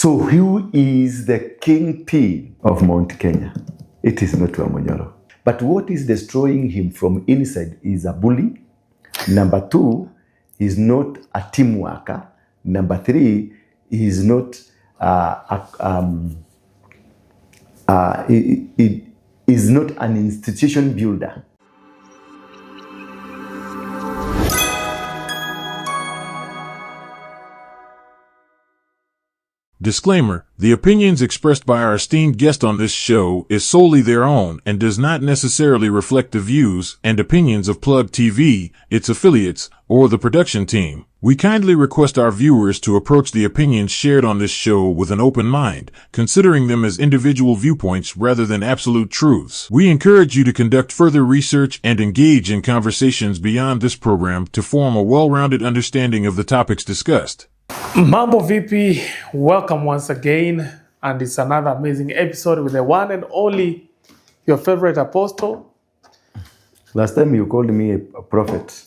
So who is the kingpin of Mount Kenya? It is not Wamonyoro. But what is destroying him from inside is a bully. Number 2, he's not a team worker. Number 3, he's not is not an institution builder. Disclaimer: the opinions expressed by our esteemed guest on this show is solely their own and does not necessarily reflect the views and opinions of Plug TV, its affiliates, or the production team. We kindly request our viewers to approach the opinions shared on this show with an open mind, considering them as individual viewpoints rather than absolute truths. We encourage you to conduct further research and engage in conversations beyond this program to form a well-rounded understanding of the topics discussed. Mambo VP, welcome once again, and it's another amazing episode with the one and only, your favorite apostle. Last time you called me a prophet.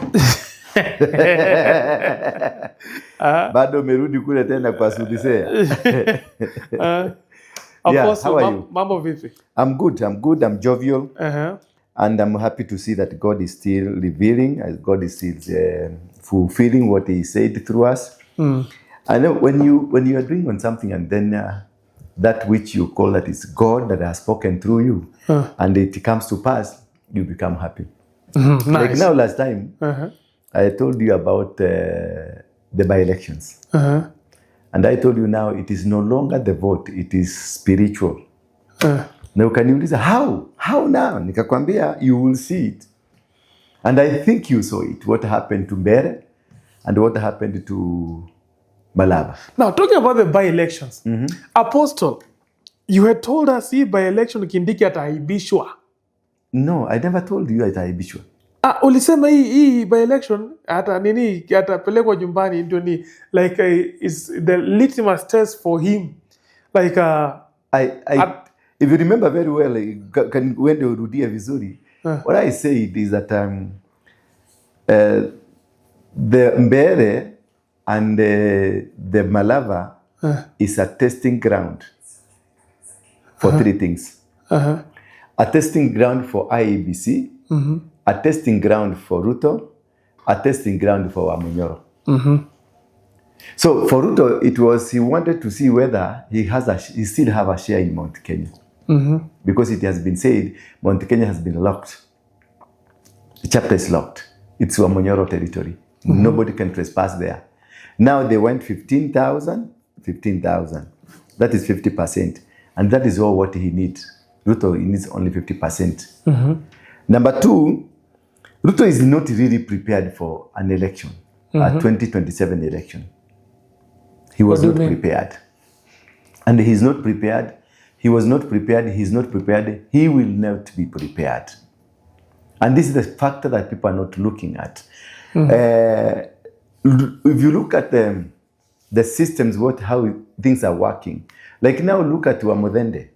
Bado merudi kule tena kwa Sudisea. Apostle, how are you? Mambo VP. I'm good, I'm jovial. And I'm happy to see that God is still revealing, God is still fulfilling what He said through us. I know when you are doing on something and then that which you call that is God that has spoken through you and it comes to pass, you become happy. Nice. Like now last time, I told you about the by-elections. And I told you now it is no longer the vote, it is spiritual. Now can you listen? How now? Nikakwambia, you will see it. And I think you saw it, what happened to Mbere and what happened to Malaba. Now, talking about the by-elections, Apostle, you had told us hii by-election Kindiki ataibishwa. No, I never told you ataibishwa. Ulisema hii by-election atapelekwa nyumbani ndio ni like is the litmus test for him. Like if you remember very well, when you rudia vizuri, what I said is that the Mbere and the Malava is a testing ground for 3 things. A testing ground for IEBC, a testing ground for Ruto, a testing ground for Wamonyoro. So for Ruto, it was he wanted to see whether he still have a share in Mount Kenya. Because it has been said Mount Kenya has been locked. The chapter is locked. It's Wamonyoro territory. Nobody can trespass there. Now they went 15,000. That is 50%. And that is all what he needs. Ruto needs only 50%. Number 2, Ruto is not really prepared for an election, a 2027 election. He was not prepared. And he's not prepared. He was not prepared. He's not prepared. He will not be prepared. And this is the factor that people are not looking at. If you look at the systems, how things are working, like now look at Wamodende.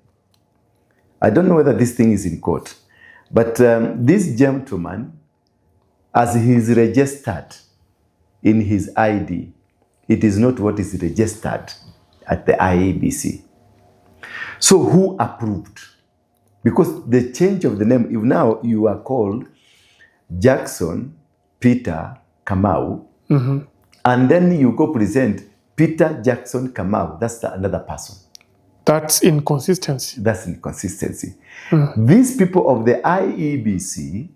I don't know whether this thing is in court, but this gentleman, as he is registered in his ID, it is not what is registered at the IEBC. So who approved? Because the change of the name, if now you are called Jackson Peter Kamau, and then you go present Peter Jackson Kamau, that's another person. That's inconsistency. That's inconsistency. These people of the IEBC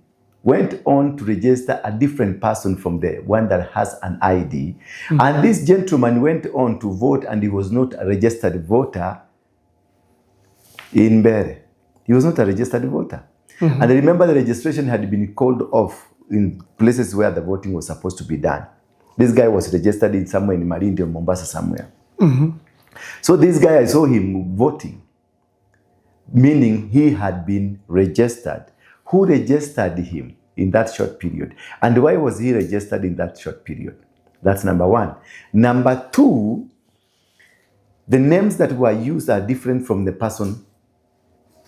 went on to register a different person from the one that has an ID. And this gentleman went on to vote and he was not a registered voter in Mbere. He was not a registered voter. And I remember the registration had been called off in places where the voting was supposed to be done. This guy was registered in somewhere in Malindi or Mombasa somewhere. So this guy, I saw him voting, meaning he had been registered. Who registered him in that short period? And why was he registered in that short period? That's number 1. Number 2, the names that were used are different from the person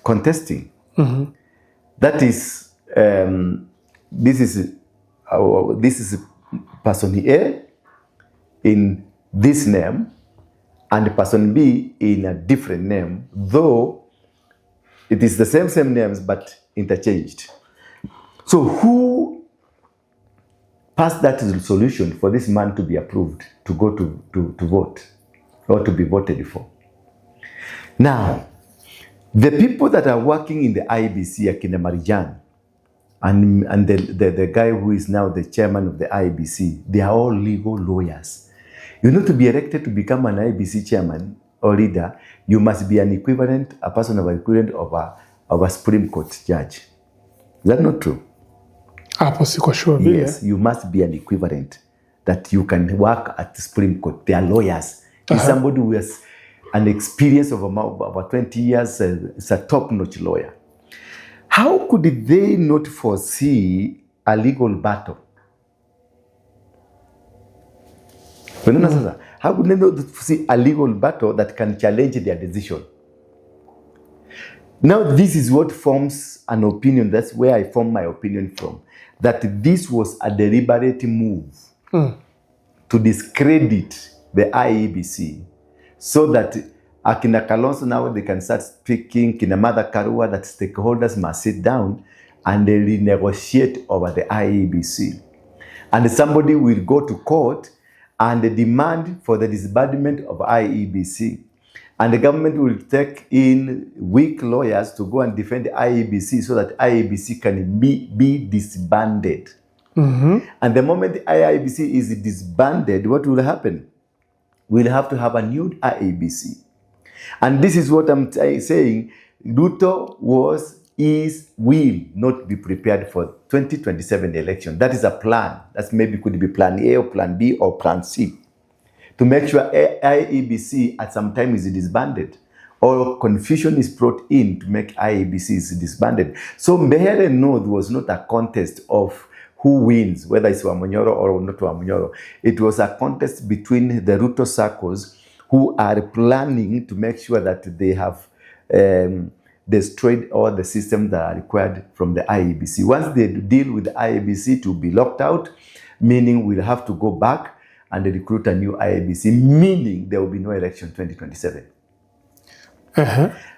contesting. That is, this is person A in this name, and person B in a different name, though it is the same names but interchanged. So who passed that solution for this man to be approved to go to vote or to be voted for? Now, the people that are working in the IEBC, Akina Marijan, and the guy who is now the chairman of the IEBC, they are all legal lawyers. You know, to be elected to become an IEBC chairman or leader, you must be a person of equivalent of a Supreme Court judge. Is that not true? Sure, yes, you must be an equivalent that you can work at the Supreme Court. They are lawyers. If somebody who has an experience of about 20 years is a top-notch lawyer. How could they not foresee a legal battle? How could they not foresee a legal battle that can challenge their decision? Now, this is what forms an opinion. That's where I form my opinion from. That this was a deliberate move to discredit the IEBC so that Akina Kalonzo now they can start speaking, Kina Mother Karua, that stakeholders must sit down and they renegotiate over the IEBC. And somebody will go to court and demand for the disbandment of IEBC. And the government will take in weak lawyers to go and defend the IEBC so that IEBC can be disbanded. And the moment the IEBC is disbanded, what will happen? We'll have to have a new IEBC. And this is what I'm saying. Ruto will not be prepared for 2027 election. That is a plan. That maybe could be plan A or plan B or plan C. To make sure IEBC at some time is disbanded or confusion is brought in to make IEBC disbanded. So Mbehere North was not a contest of who wins, whether it's Wamonyoro or not Wamonyoro. It was a contest between the Ruto circles who are planning to make sure that they have destroyed all the systems that are required from the IEBC. Once they deal with the IEBC to be locked out, meaning we'll have to go back and recruit a new IEBC, meaning there will be no election 2027.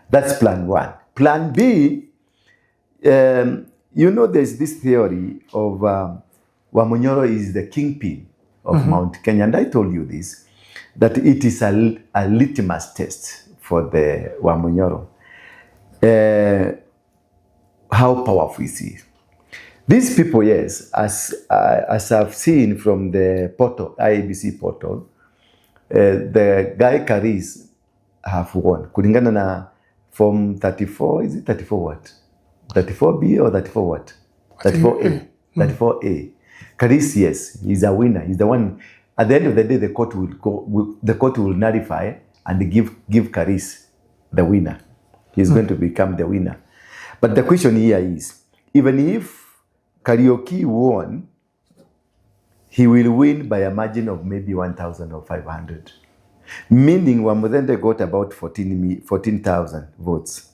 That's plan one. Plan B, you know, there's this theory of Wamonyoro is the kingpin of Mount Kenya. And I told you this, that it is a litmus test for the Wamonyoro. How powerful is he? These people, yes, as I've seen from the portal, IEBC portal, the guy Karis have won. Kulingana na Form 34, is it 34 what? 34B or 34 what? 34A. 34A. Karis, yes, he's a winner. He's the one. At the end of the day, the court will nullify and give Karis the winner. He's going to become the winner. But the question here is, even if Karaoke won, he will win by a margin of maybe 1,000 or 500. Meaning Wamudende got about 14,000 votes.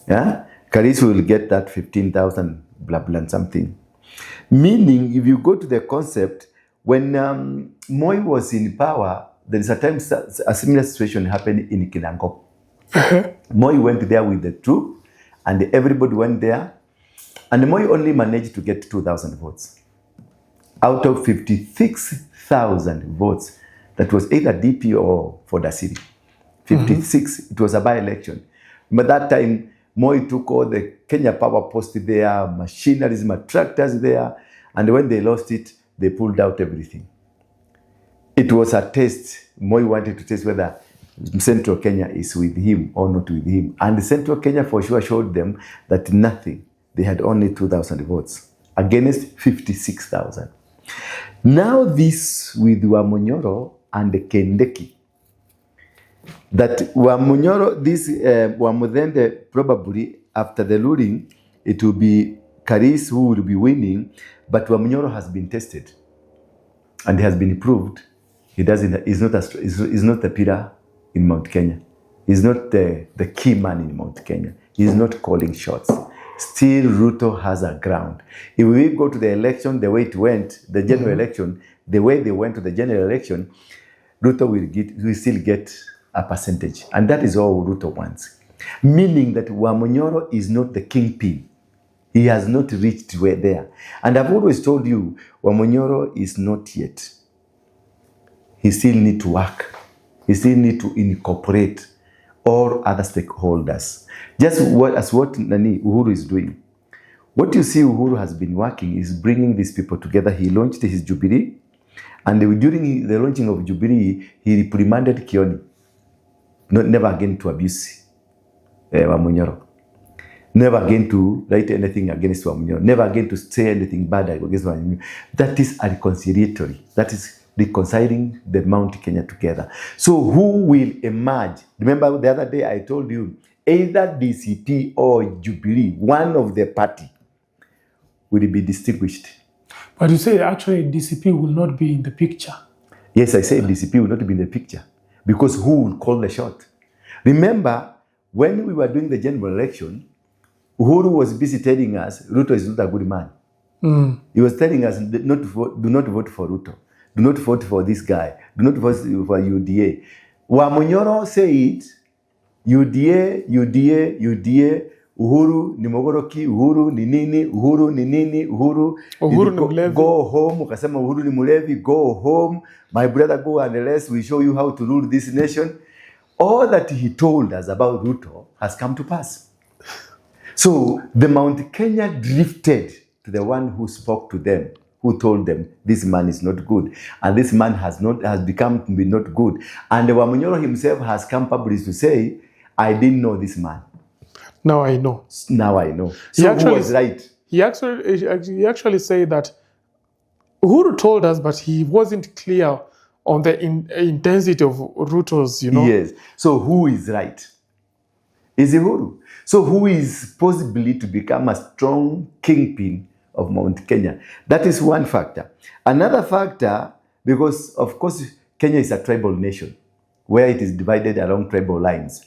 Yeah? Karis will get that 15,000 blah blah and something. Meaning, if you go to the concept, when Moi was in power, there is a time a similar situation happened in Kinangop. Moi went there with the troop, and everybody went there. And Moi only managed to get 2,000 votes. Out of 56,000 votes, that was either DP or for the city. 56, it was a by-election. But that time, Moi took all the Kenya Power Post there, machineries, tractors there, and when they lost it, they pulled out everything. It was a test. Moi wanted to test whether Central Kenya is with him or not with him. And Central Kenya for sure showed them that nothing. They had only 2,000 votes against 56,000. Now this with Wamonyoro and Kendeki. That Wamonyoro, this Wamudende, probably after the ruling, it will be Karis who will be winning, but Wamonyoro has been tested and has been proved. He's not a pillar in Mount Kenya. He's not the key man in Mount Kenya. He's not calling shots. Still, Ruto has a ground. If we go to the election, the way it went, the general election, the way they went to the general election, Ruto will still get a percentage. And that is all Ruto wants. Meaning that Wamonyoro is not the kingpin. He has not reached there. And I've always told you, Wamonyoro is not yet. He still need to work. He still need to incorporate all other stakeholders. Just what Uhuru is doing. What you see Uhuru has been working is bringing these people together. He launched his Jubilee. And during the launching of Jubilee, he reprimanded Kioni. Never again to abuse Wamonyoro. Never again to write anything against Wamonyoro. Never again to say anything bad against Wamonyoro. That is a reconciliatory. That is reconciling the Mount Kenya together. So who will emerge? Remember the other day I told you, either DCP or Jubilee, one of the party, will be distinguished. But you say actually DCP will not be in the picture. Yes, I say DCP will not be in the picture. Because who will call the shot? Remember, when we were doing the general election, Uhuru was busy telling us, Ruto is not a good man. He was telling us, do not vote for Ruto. Do not vote for this guy. Do not vote for UDA. Wamonyoro said, UDA, Uhuru ni mogoroki, Uhuru ni nini, Uhuru ni nini, Uhuru ni mlevi. Go home, ukasema Uhuru ni mlevi, go home, my brother go and let's we show you how to rule this nation. All that he told us about Ruto has come to pass. So the Mount Kenya drifted to the one who spoke to them, who told them this man is not good, and this man has become to be not good. And Wamonyoro himself has come publicly to say, I didn't know this man. Now I know. Now I know. So who was right? He actually said that Uhuru told us, but he wasn't clear on the intensity of Ruto's, Yes. So who is right? Is Uhuru. So who is possibly to become a strong kingpin of Mount Kenya? That is one factor. Another factor, because of course Kenya is a tribal nation where it is divided along tribal lines.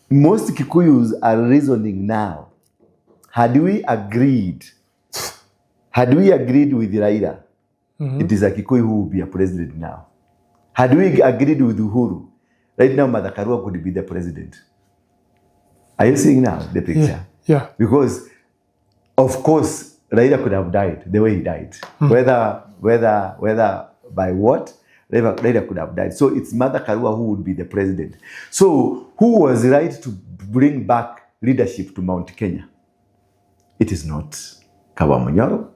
Most Kikuyus are reasoning now. Had we agreed with Raila, it is a Kikuyu who will be a president now. Had we agreed with Uhuru, right now Martha Karua could be the president. Are you seeing now the picture? Yeah. Because, of course, Raila could have died the way he died. Whether by what, Raila could have died. So it's Martha Karua who would be the president. So who was right to bring back leadership to Mount Kenya? It is not Wamonyoro.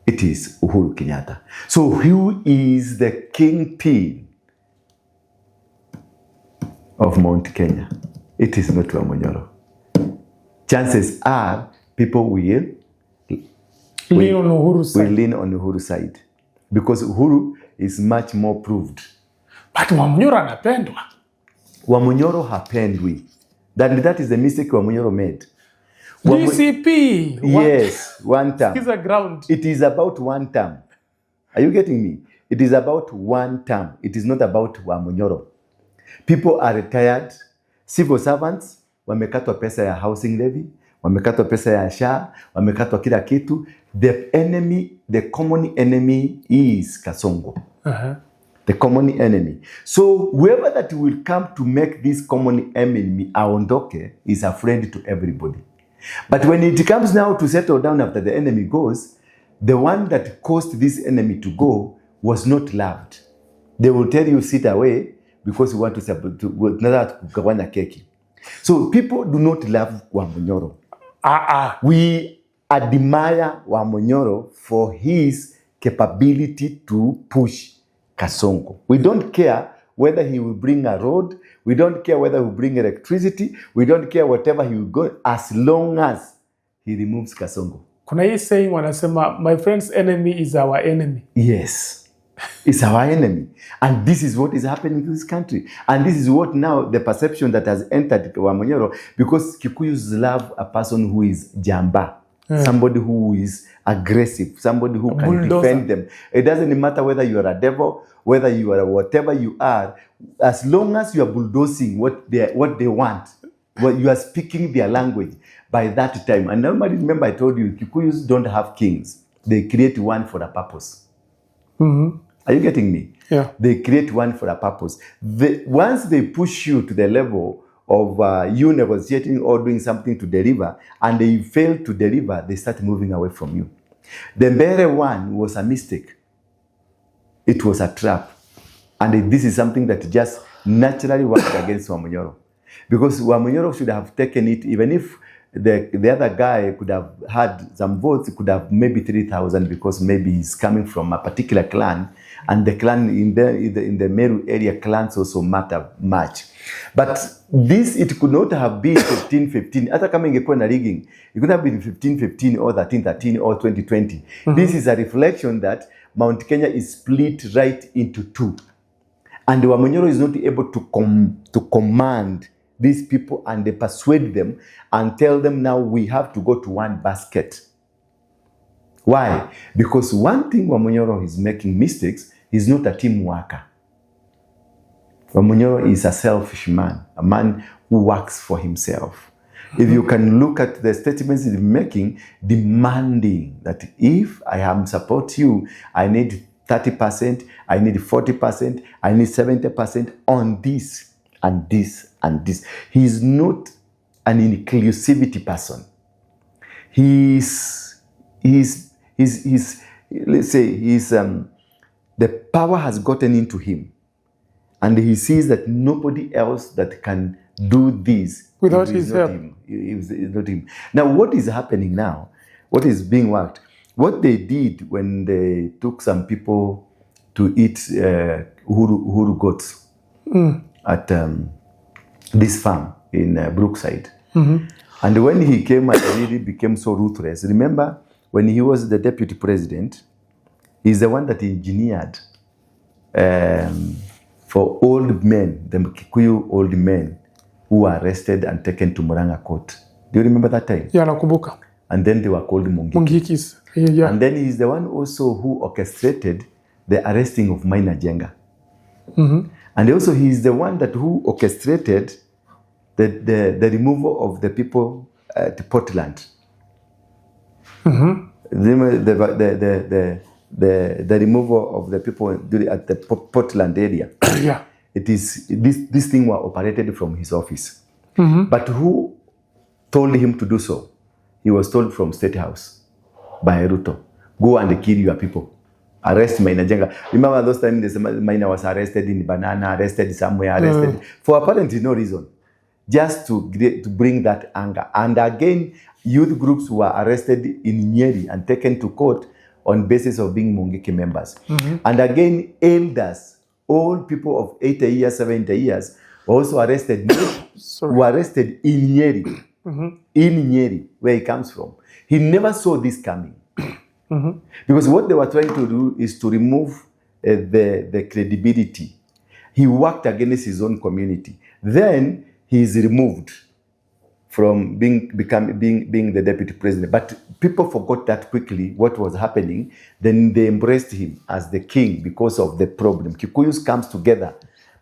It is Uhuru Kenyatta. So who is the kingpin of Mount Kenya? It is not Wamonyoro. Chances are people will lean on Uhuru's side. Because Uhuru is much more proved. But Wamonyoro anapendwa. Wamonyoro hapendwi. That is the mistake Wamonyoro made. DCP. Yes, one term. It's a ground. It is about one term. Are you getting me? It is about one term. It is not about Wamonyoro. People are retired. Civil servants, wamekatwa pesa ya housing levy, wamekatwa pesa ya SHA, wamekatwa kila kitu. The common enemy is Kasongo. The common enemy. So whoever that will come to make this common enemy aondoke is a friend to everybody. But when it comes now to settle down after the enemy goes, the one that caused this enemy to go was not loved. They will tell you sit away because you want to kugawanya keki. So people do not love Wamonyoro. We admire Wamonyoro for his capability to push Kasongo. We don't care whether he will bring a road. We don't care whether he will bring electricity. We don't care whatever he will go, as long as he removes Kasongo. Kuna hii saying wanasema, my friend's enemy is our enemy. Yes. It's our enemy. And this is what is happening to this country. And this is what now the perception that has entered Wamonyoro, because Kikuyus love a person who is jamba. Somebody who is aggressive, somebody who can defend them. It doesn't matter whether you are a devil, whether you are whatever you are, as long as you are bulldozing what they want, you are speaking their language by that time. And normally, remember I told you, Kikuyus don't have kings. They create one for a purpose. Are you getting me? Yeah. They create one for a purpose. Once they push you to the level of you negotiating or doing something to deliver, and they fail to deliver, they start moving away from you. The Mbere one was a mistake. It was a trap. And this is something that just naturally worked against Wamunyoro. Because Wamunyoro should have taken it, even if the other guy could have had some votes, could have maybe 3,000, because maybe he's coming from a particular clan, and the clan in the Meru area, clans also matter much. But this, it could not have been 15-15. After coming a rigging, it could have been 15-15 or 13-13 or 20-20. This is a reflection that Mount Kenya is split right into two. And Wamunyoro is not able to command these people, and they persuade them and tell them, now we have to go to one basket. Why? Because one thing Wamunyoro is making mistakes, he's not a team worker. Wamunyoro is a selfish man, a man who works for himself. If you can look at the statements he's making, demanding that if I am support you, I need 30%, I need 40%, I need 70% on this and this and this. He is not an inclusivity person. Let's say the power has gotten into him, and he sees that nobody else that can do this without his help. Is not him. Now, what is happening now? What is being worked? What they did when they took some people to eat uhuru goats at this farm in Brookside. And when he came and really became so ruthless, remember when he was the deputy president, he's the one that engineered for old men, the Kikuyu old men who were arrested and taken to Murang'a court. Do you remember that time? Yeah, nakumbuka. And then they were called Mungikis. Yeah. And then he's the one also who orchestrated the arresting of Maina Jenga. And also he's the one who orchestrated the removal of the people at Portland. The removal of the people at the Portland area. Yeah. It is this thing was operated from his office. But who told him to do so? He was told from State House by Ruto, go and kill your people. Arrest Maina Jenga. Remember those times Maina was arrested in Banana, arrested somewhere, arrested for apparently no reason. Just to bring that anger. And again, youth groups were arrested in Nyeri and taken to court on basis of being Mungiki members. And again, elders, old people of 80 years, 70 years, were also arrested. Were arrested in Nyeri. In Nyeri, where he comes from. He never saw this coming. Because what they were trying to do is to remove the credibility. He worked against his own community. Then he is removed from being the deputy president. But people forgot that quickly what was happening. Then they embraced him as the king because of the problem. Kikuyus comes together.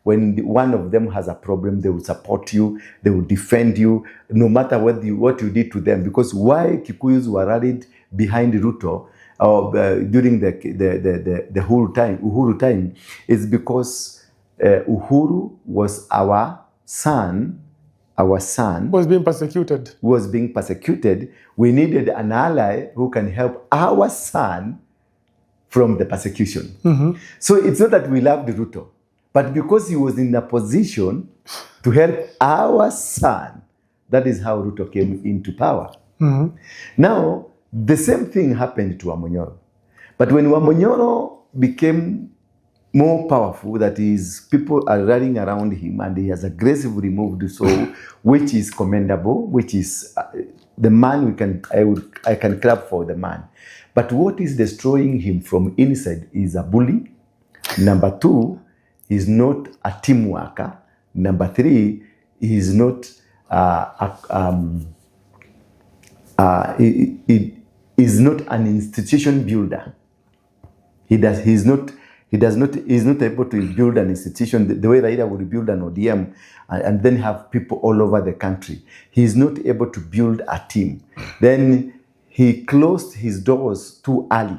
When one of them has a problem, they will support you, they will defend you, no matter what you did to them. Because why Kikuyus were rallied behind Ruto during the Uhuru time is because Uhuru was our son was being persecuted. We needed an ally who can help our son from the persecution. So it's not that we loved Ruto, but because he was in a position to help our son, that is how Ruto came into power. Now, the same thing happened to Wamunyoro. But when Wamunyoro became more powerful, that is, people are rallying around him and he has aggressively moved, so which is commendable, which is the man I can clap for the man. But what is destroying him from inside is a bully. Number two, he's not a team worker. Number three, he's not is not an institution builder. He's not able to build an institution the way Raila would build an ODM and then have people all over the country. He's not able to build a team. Then he closed his doors too early.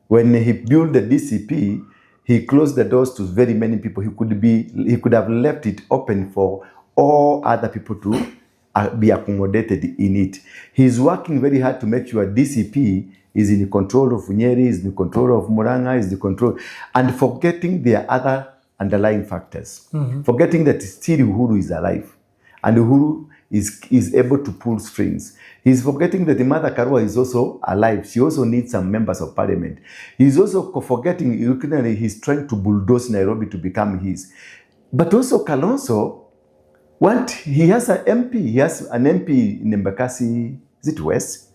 When he built the DCP, he closed the doors to very many people. He could have left it open for all other people to be accommodated in it. He's working very hard to make sure DCP is in control of Nyeri, is in control of Murang'a, is in control, and forgetting their other underlying factors. Forgetting that still Uhuru is alive, and Uhuru is able to pull strings. He's forgetting that the Mother Karua is also alive. She also needs some members of parliament. He's also forgetting he's trying to bulldoze Nairobi to become his. But also Kalonzo, he has an MP. He has an MP in Embakasi, is it West?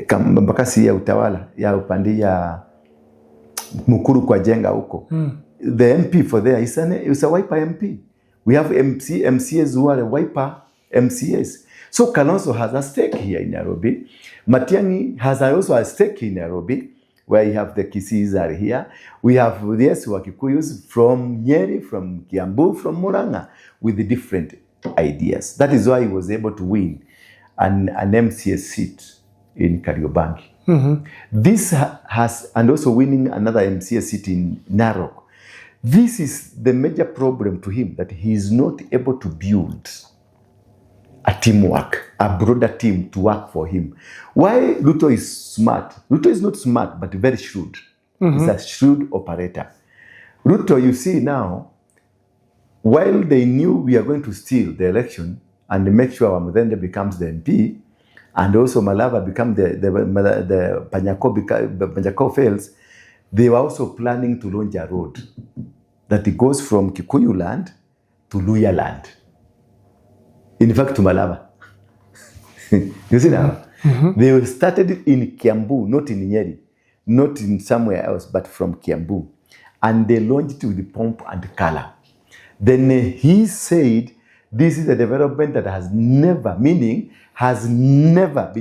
Embakasi ya utawala, ya upande ya Mukuru kwa jenga huko. The MP for there is a Wiper MP. We have MCAs who are Wiper MCAs. So Kalonzo has a stake here in Nairobi. Matiang'i has also a stake in Nairobi, where you have the Kisis are here. We have the Wakikuyus from Nyeri, from Kiambu, from Murang'a, with the different ideas. That is why he was able to win an MCA seat in Kariobangi. This has, and also winning another MCA seat in Narok. This is the major problem to him, that he is not able to build a teamwork, a broader team to work for him. Why Ruto is smart? Ruto is not smart, but very shrewd. He's a shrewd operator. Ruto, you see now, while they knew we are going to steal the election and make sure Mudende becomes the MP, and also Malava becomes the Panyako fails, they were also planning to launch a road that it goes from Kikuyu land to Luya land. In fact, to Malava. You see now? They started it in Kiambu, not in Nyeri, not in somewhere else, but from Kiambu. And they launched it with the pomp and color. Then he said, this is a development that has never been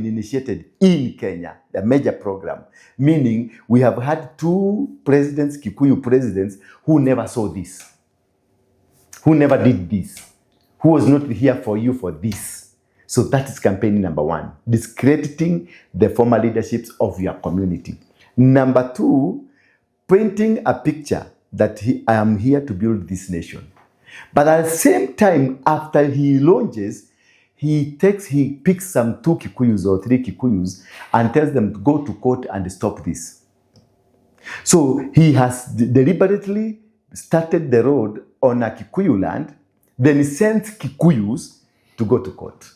initiated in Kenya, a major program. Meaning, we have had two presidents, Kikuyu presidents, who never saw this, who never did this, who was not here for you for this. So that is campaign number one, discrediting the former leaderships of your community. Number two, painting a picture that I am here to build this nation. But at the same time, after he launches, he picks some 2 Kikuyus or 3 Kikuyus and tells them to go to court and stop this. So he has deliberately started the road on a Kikuyu land, then he sends Kikuyus to go to court.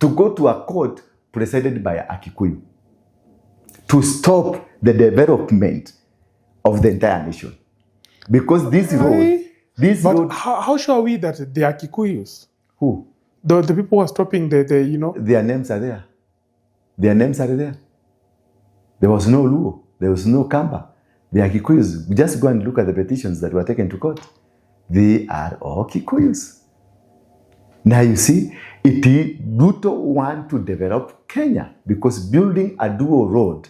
To go to a court presided by a Kikuyu. To stop the development of the entire nation. Because this road... How sure are we that they are Kikuyus? Who? The people who are stopping Their names are there. Their names are there. There was no Luo. There was no Kamba. They are Kikuyus. Just go and look at the petitions that were taken to court. They are all Kikuyus. Now you see, Ruto want to develop Kenya because building a dual road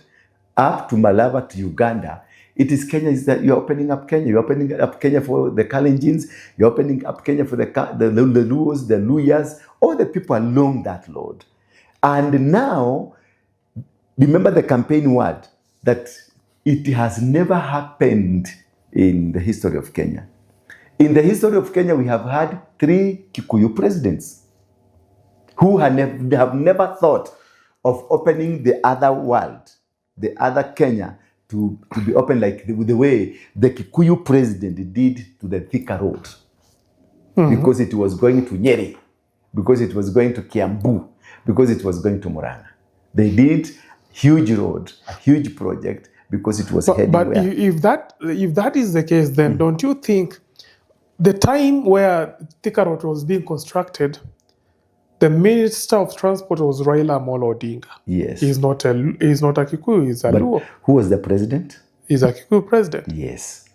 up to Malava to Uganda, it is Kenya. Is that you're opening up Kenya? You're opening up Kenya for the Kalenjins. You're opening up Kenya for the Luos, the Luyas, all the people along that road. And now, remember the campaign word that it has never happened in the history of Kenya. In the history of Kenya, we have had 3 Kikuyu presidents who have never thought of opening the other world, the other Kenya, to be open like the way the Kikuyu president did to the Thika Road. Because it was going to Nyeri, because it was going to Kiambu, because it was going to Murang'a. They did huge road, a huge project, because it was heading But where? if that is the case, then don't you think the time where Thika Road was being constructed, the Minister of Transport was Raila Amolo Odinga? Yes. He's not a Kikuyu, he's a Luo. Who was the president? He's a Kikuyu president. Yes.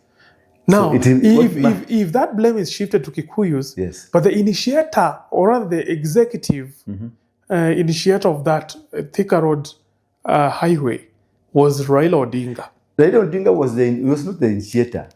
Now, So if that blame is shifted to Kikuyus, yes. but the initiator, or rather the executive initiator of that Thika Road highway was Raila Odinga. Raila Odinga was not the initiator.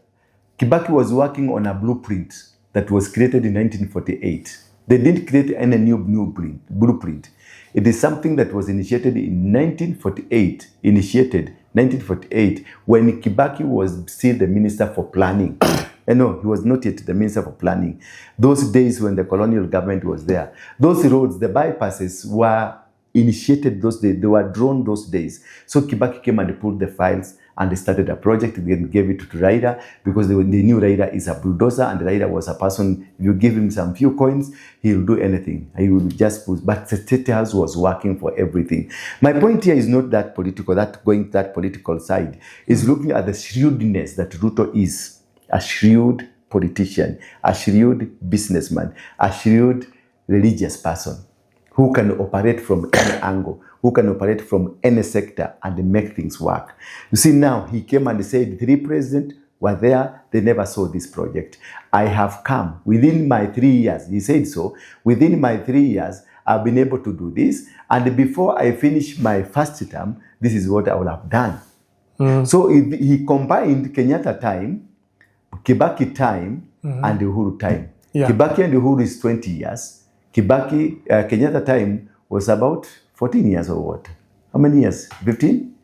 Kibaki was working on a blueprint that was created in 1948. They didn't create any new blueprint. It is something that was initiated in 1948, initiated 1948, when Kibaki was still the Minister for Planning. No, he was not yet the Minister for Planning. Those days when the colonial government was there, those roads, the bypasses were initiated those days. They were drawn those days. So Kibaki came and pulled the files and they started a project. They gave it to Raila because they knew Raila is a bulldozer and Raila was a person, if you give him some few coins, he'll do anything. He will just push. But the State House was working for everything. My point here is not that political, going that political side. Is looking at the shrewdness that Ruto is. A shrewd politician, a shrewd businessman, a shrewd religious person who can operate from any angle, who can operate from any sector and make things work. You see, now he came and said 3 presidents were there, they never saw this project. I have come within my 3 years, he said so, within my 3 years, I've been able to do this, and before I finish my first term, this is what I would have done. So he combined Kenyatta time, Kibaki time, and Uhuru time. Yeah. Kibaki and Uhuru is 20 years. Kenyatta time was about 14 years or what? How many years? 15?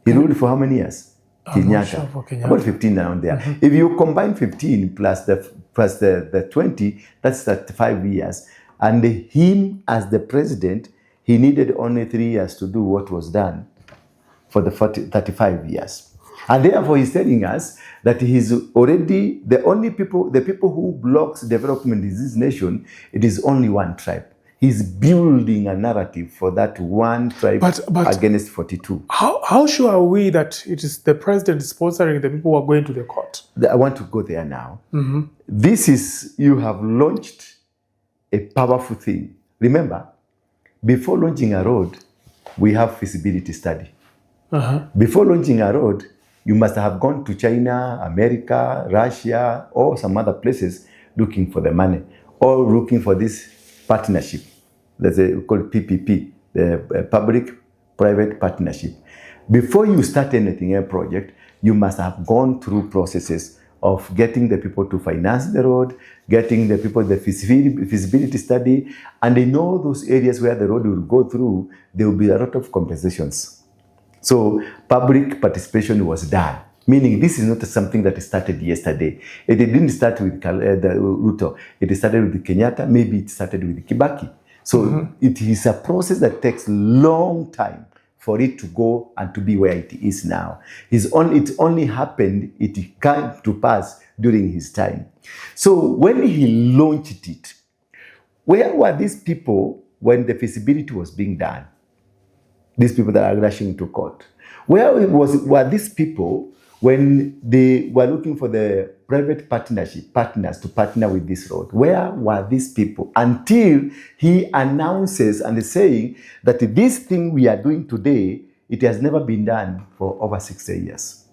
He ruled for how many years? Not sure for Kenyatta. About 15 around there. If you combine 15 plus the 20, that's 35 years. And him as the president, he needed only 3 years to do what was done for the 35 years. And therefore, he's telling us that he's already the people who blocks development in this nation, it is only one tribe. He's building a narrative for that one tribe against 42. How sure are we that it is the president sponsoring the people who are going to the court? I want to go there now. This is, you have launched a powerful thing. Remember, before launching a road, we have feasibility study. Before launching a road, you must have gone to China, America, Russia, or some other places looking for the money or looking for this partnership. That's called PPP, the public-private partnership. Before you start anything, a project, you must have gone through processes of getting the people to finance the road, getting the people the feasibility study, and in all those areas where the road will go through, there will be a lot of compensations. So public participation was done, meaning this is not something that started yesterday. It didn't start with Ruto. It started with Kenyatta. Maybe it started with Kibaki. So it is a process that takes long time for it to go and to be where it is now. It only happened, it came to pass during his time. So when he launched it, where were these people when the feasibility was being done? These people that are rushing to court. Where were these people when they were looking for the private partners to partner with this road? Where were these people until he announces and is saying that this thing we are doing today, it has never been done for over 60 years.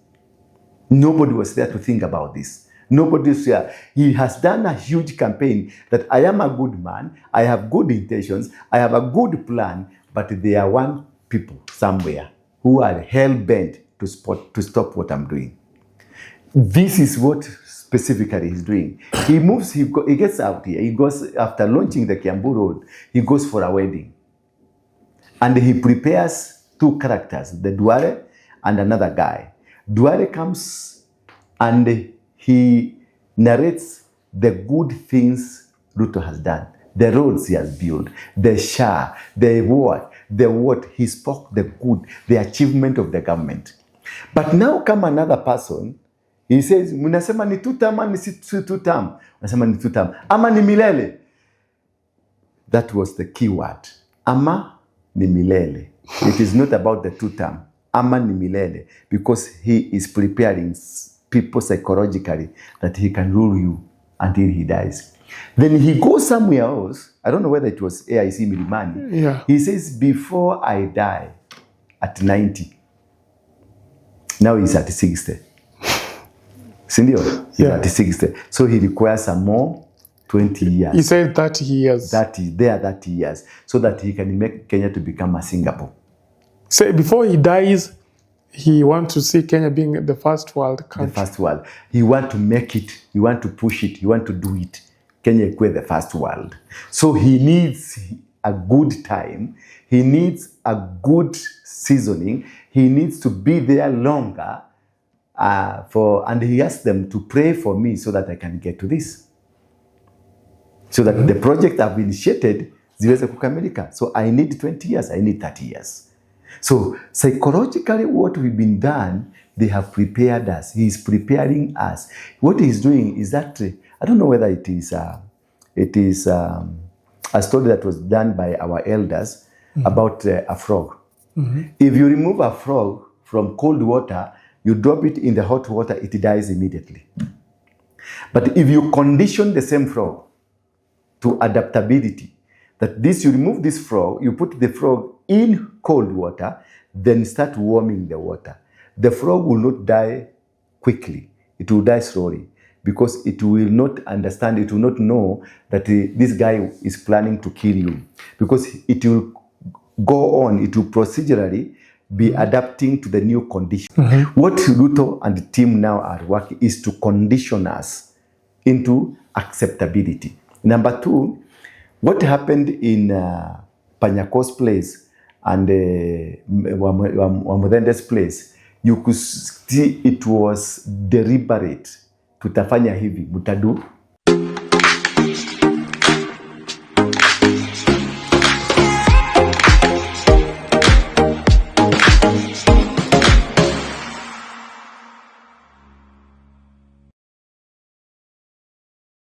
Nobody was there to think about this. Nobody was there. He has done a huge campaign that I am a good man, I have good intentions, I have a good plan, but there are one people somewhere who are hell-bent to stop what I'm doing. This is what specifically he's doing. He moves, he gets out here, he goes, after launching the Kiambu Road, he goes for a wedding. And he prepares 2 characters, the Duare and another guy. Duare comes and he narrates the good things Ruto has done. The roads he has built, the SHA, the what, he spoke the good, the achievement of the government. But now come another person, he says, munasema ni 2 term, ama ni 2 term. Munasema ni 2 term. Ama ni milele. That was the key word. Ama ni milele. It is not about the 2 term. Ama ni milele. Because he is preparing people psychologically that he can rule you until he dies. Then he goes somewhere else. I don't know whether it was AIC Milimani. Yeah. He says, before I die at 90, now he's at 60. Sindio? He's at 60. So he requires some more 20 years. He said 30 years. 30 years. So that he can make Kenya to become a Singapore. So before he dies, he wants to see Kenya being the first world country. The first world. He wants to make it. He wants to push it. He wants to do it. Kenya equate the first world. So he needs a good time. He needs a good seasoning. He needs to be there longer and he asked them to pray for me so that I can get to this. So that the project I've initiated ziweze kukamilika. So I need 20 years, I need 30 years. So psychologically what we've been done, they have prepared us. He is preparing us. What he's doing is that, I don't know whether it is a story that was done by our elders about a frog. If you remove a frog from cold water, you drop it in the hot water, it dies immediately. But if you condition the same frog to adaptability, that this, you remove this frog, you put the frog in cold water, then start warming the water. The frog will not die quickly. It will die slowly because it will not understand, it will not know that this guy is planning to kill you, because it will go on, it will procedurally be adapting to the new condition. What Ruto and the team now are working is to condition us into acceptability. Number two, what happened in Panyako's place and Wamudende's place, you could see it was deliberate. Tutafanya hivi, mutadu